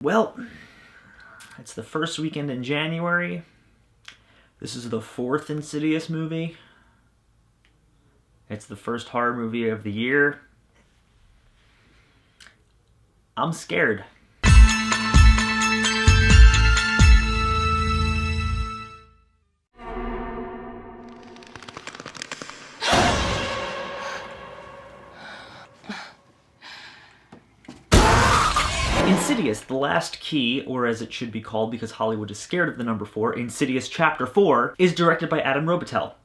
Well, it's the first weekend in January. This is the 4th Insidious movie. It's the first horror movie of the year. I'm scared. Insidious, The Last Key, or as it should be called because Hollywood is scared of the number 4, Insidious Chapter 4, is directed by Adam Patel.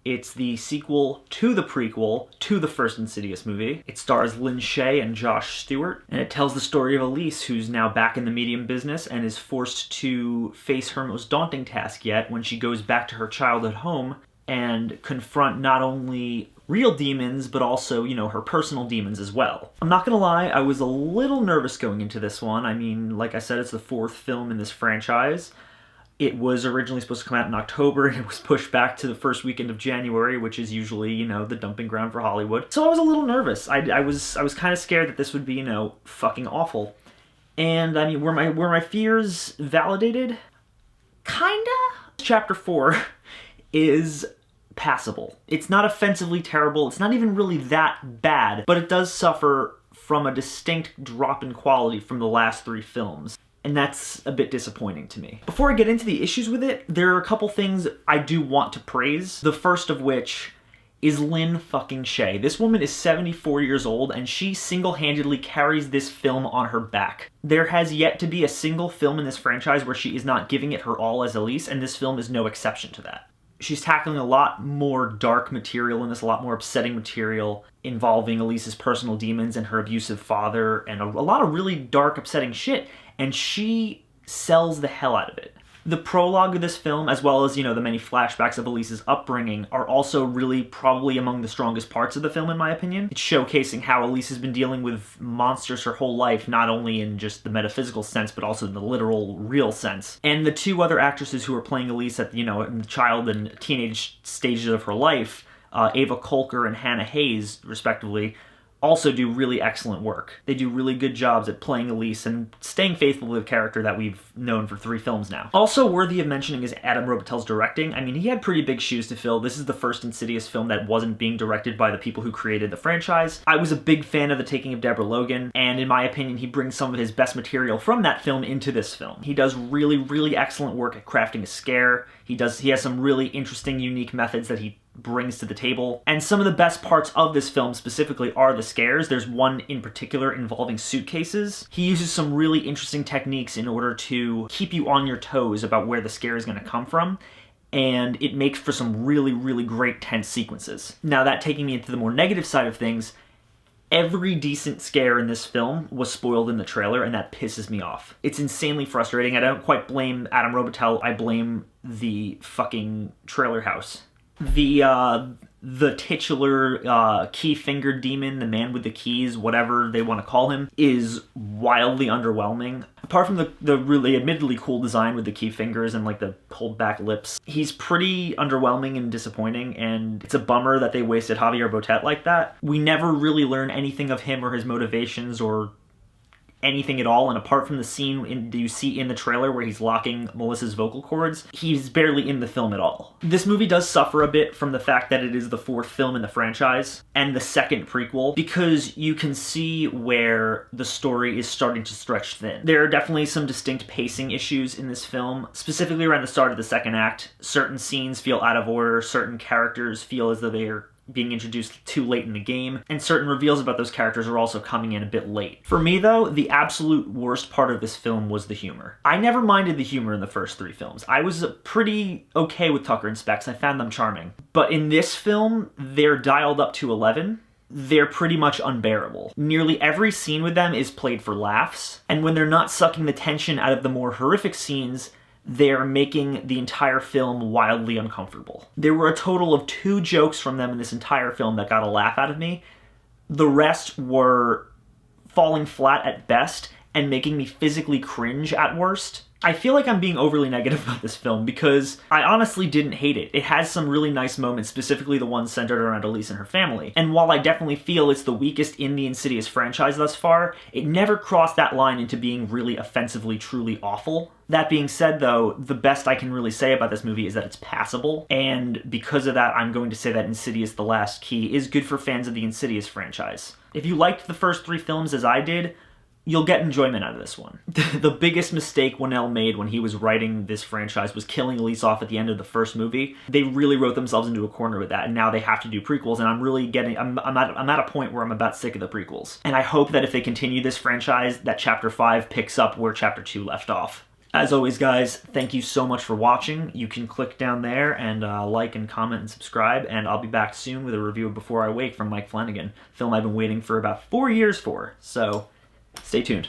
It's the sequel to the prequel to the first Insidious movie. It stars Lin Shaye and Josh Stewart, and it tells the story of Elise, who's now back in the medium business and is forced to face her most daunting task yet when she goes back to her childhood home and confront not only real demons, but also, you know, her personal demons as well. I'm not gonna lie, I was a little nervous going into this one. I mean, like I said, it's the 4th film in this franchise. It was originally supposed to come out in October, and it was pushed back to the first weekend of January, which is usually, you know, the dumping ground for Hollywood. So I was a little nervous. I was kind of scared that this would be, you know, fucking awful. And I mean, were my fears validated? Kinda. Chapter 4 is passable. It's not offensively terrible. It's not even really that bad, but it does suffer from a distinct drop in quality from the last 3 films. And that's a bit disappointing to me. Before I get into the issues with it, there are a couple things I do want to praise. The first of which is Lin fucking Shaye. This woman is 74 years old, and she single-handedly carries this film on her back. There has yet to be a single film in this franchise where she is not giving it her all as Elise, and this film is no exception to that. She's tackling a lot more dark material in this, a lot more upsetting material involving Elise's personal demons and her abusive father, and a lot of really dark, upsetting shit. And she sells the hell out of it. The prologue of this film, as well as, you know, the many flashbacks of Elise's upbringing, are also really probably among the strongest parts of the film, in my opinion. It's showcasing how Elise has been dealing with monsters her whole life, not only in just the metaphysical sense, but also in the literal, real sense. And the 2 other actresses who are playing Elise at, you know, in the child and teenage stages of her life, Ava Kolker and Hannah Hayes, respectively, also do really excellent work. They do really good jobs at playing Elise and staying faithful to the character that we've known for 3 films now. Also worthy of mentioning is Adam Patel's directing. I mean, he had pretty big shoes to fill. This is the first Insidious film that wasn't being directed by the people who created the franchise. I was a big fan of The Taking of Deborah Logan, and in my opinion, he brings some of his best material from that film into this film. He does really, really excellent work at crafting a scare. He has some really interesting, unique methods that he brings to the table. And some of the best parts of this film specifically are the scares. There's one in particular involving suitcases. He uses some really interesting techniques in order to keep you on your toes about where the scare is going to come from, and it makes for some really, really great tense sequences. Now, that taking me into the more negative side of things, every decent scare in this film was spoiled in the trailer, and that pisses me off. It's insanely frustrating. I don't quite blame Adam Patel. I blame the fucking trailer house. The titular key-fingered demon, the man with the keys, whatever they want to call him, is wildly underwhelming. Apart from the really admittedly cool design with the key fingers and like the pulled back lips, he's pretty underwhelming and disappointing, and it's a bummer that they wasted Javier Botet like that. We never really learn anything of him or his motivations or anything at all, and apart from the scene you see in the trailer where he's locking Melissa's vocal cords, he's barely in the film at all. This movie does suffer a bit from the fact that it is the 4th film in the franchise and the 2nd prequel, because you can see where the story is starting to stretch thin. There are definitely some distinct pacing issues in this film, specifically around the start of the 2nd act. Certain scenes feel out of order, certain characters feel as though they are being introduced too late in the game, and certain reveals about those characters are also coming in a bit late. For me, though, the absolute worst part of this film was the humor. I never minded the humor in the first 3 films. I was pretty okay with Tucker and Specs. I found them charming. But in this film, they're dialed up to 11. They're pretty much unbearable. Nearly every scene with them is played for laughs, and when they're not sucking the tension out of the more horrific scenes, they're making the entire film wildly uncomfortable. There were a total of 2 jokes from them in this entire film that got a laugh out of me. The rest were falling flat at best, and making me physically cringe at worst. I feel like I'm being overly negative about this film because I honestly didn't hate it. It has some really nice moments, specifically the ones centered around Elise and her family. And while I definitely feel it's the weakest in the Insidious franchise thus far, it never crossed that line into being really offensively, truly awful. That being said, though, the best I can really say about this movie is that it's passable, and because of that, I'm going to say that Insidious: The Last Key is good for fans of the Insidious franchise. If you liked the first 3 films as I did, you'll get enjoyment out of this one. The biggest mistake Winnell made when he was writing this franchise was killing Elise off at the end of the first movie. They really wrote themselves into a corner with that, and now they have to do prequels, and I'm at a point where I'm about sick of the prequels. And I hope that if they continue this franchise, that Chapter 5 picks up where Chapter 2 left off. As always, guys, thank you so much for watching. You can click down there and like and comment and subscribe, and I'll be back soon with a review of Before I Wake from Mike Flanagan, film I've been waiting for about 4 years for, so stay tuned.